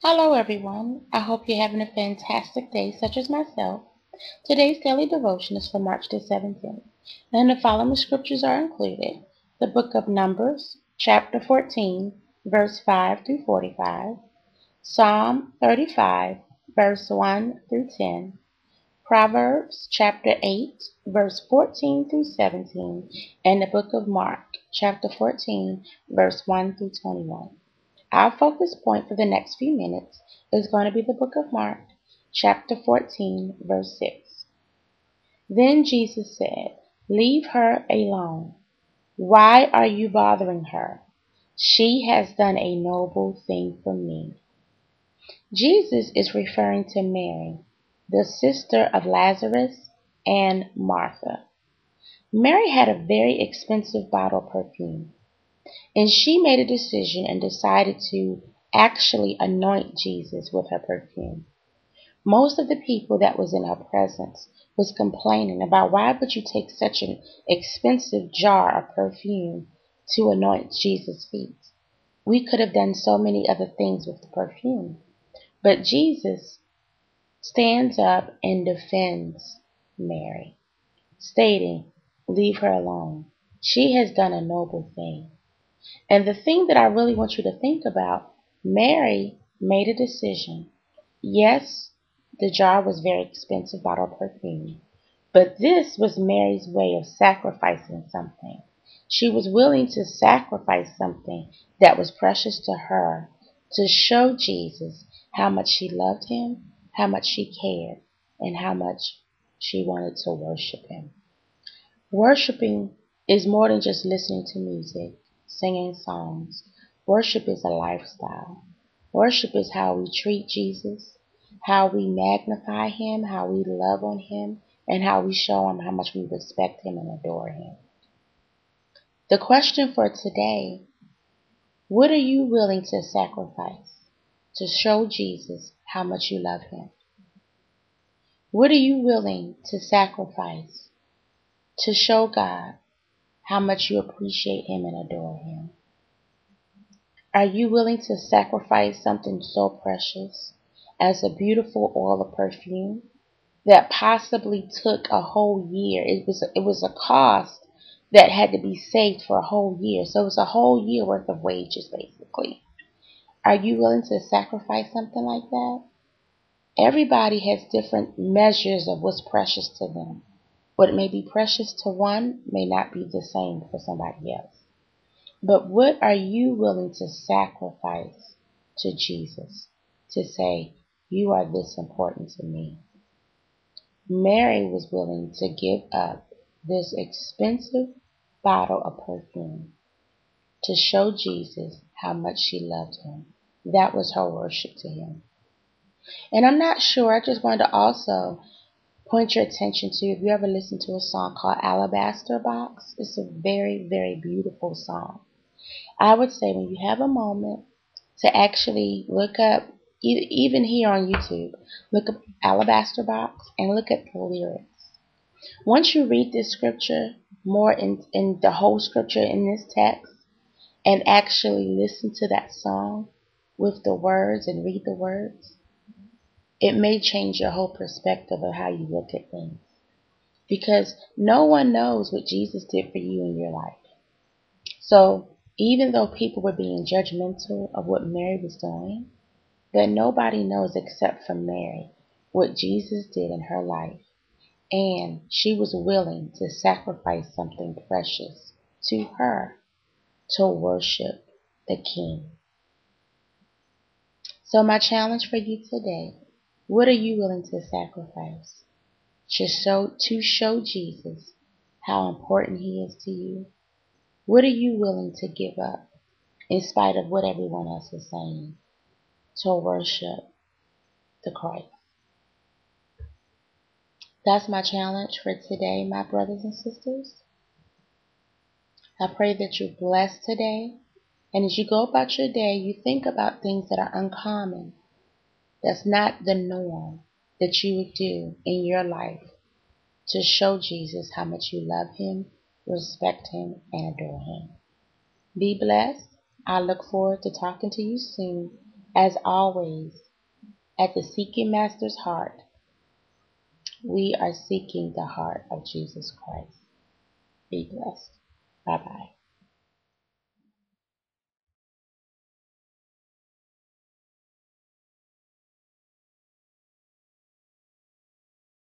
Hello everyone. I hope you're having a fantastic day such as myself. Today's daily devotion is for March the 17th, and the following scriptures are included. The book of Numbers, chapter 14, verse 5 through 45, Psalm 35, verse 1 through 10, Proverbs chapter 8, verse 14 through 17, and the book of Mark, chapter 14, verse 1 through 21. Our focus point for the next few minutes is going to be the book of Mark, chapter 14, verse 6. Then Jesus said, "Leave her alone. Why are you bothering her? She has done a noble thing for me." Jesus is referring to Mary, the sister of Lazarus and Martha. Mary had a very expensive bottle of perfume. And she made a decision and decided to actually anoint Jesus with her perfume. Most of the people that was in her presence was complaining about why would you take such an expensive jar of perfume to anoint Jesus' feet? We could have done so many other things with the perfume. But Jesus stands up and defends Mary, stating, "Leave her alone. She has done a noble thing." And the thing that I really want you to think about, Mary made a decision. Yes, the jar was very expensive bottle of perfume, but this was Mary's way of sacrificing something. She was willing to sacrifice something that was precious to her to show Jesus how much she loved him, how much she cared, and how much she wanted to worship him. Worshiping is more than just listening to music, singing songs. Worship is a lifestyle. Worship is how we treat Jesus, how we magnify him, how we love on him, and how we show him how much we respect him and adore him. The question for today, what are you willing to sacrifice to show Jesus how much you love him? What are you willing to sacrifice to show God how much you appreciate him and adore him? Are you willing to sacrifice something so precious as a beautiful oil of perfume that possibly took a whole year? It was a cost that had to be saved for a whole year. So it was a whole year worth of wages basically. Are you willing to sacrifice something like that? Everybody has different measures of what's precious to them. What may be precious to one may not be the same for somebody else. But what are you willing to sacrifice to Jesus to say, you are this important to me? Mary was willing to give up this expensive bottle of perfume to show Jesus how much she loved him. That was her worship to him. And I'm not sure, I just wanted to also point your attention to, if you ever listen to a song called Alabaster Box, it's a very, very beautiful song. I would say when you have a moment to actually look up, even here on YouTube, look up Alabaster Box and look at the lyrics. Once you read this scripture more in the whole scripture in this text and actually listen to that song with the words and read the words, it may change your whole perspective of how you look at things. Because no one knows what Jesus did for you in your life. So even though people were being judgmental of what Mary was doing, but nobody knows except for Mary what Jesus did in her life. And she was willing to sacrifice something precious to her to worship the King. So my challenge for you today, what are you willing to sacrifice to show Jesus how important he is to you? What are you willing to give up in spite of what everyone else is saying to worship the Christ? That's my challenge for today, my brothers and sisters. I pray that you're blessed today. And as you go about your day, you think about things that are uncommon. That's not the norm that you would do in your life to show Jesus how much you love him, respect him, and adore him. Be blessed. I look forward to talking to you soon. As always, at the Seeking Master's Heart, we are seeking the heart of Jesus Christ. Be blessed. Bye-bye.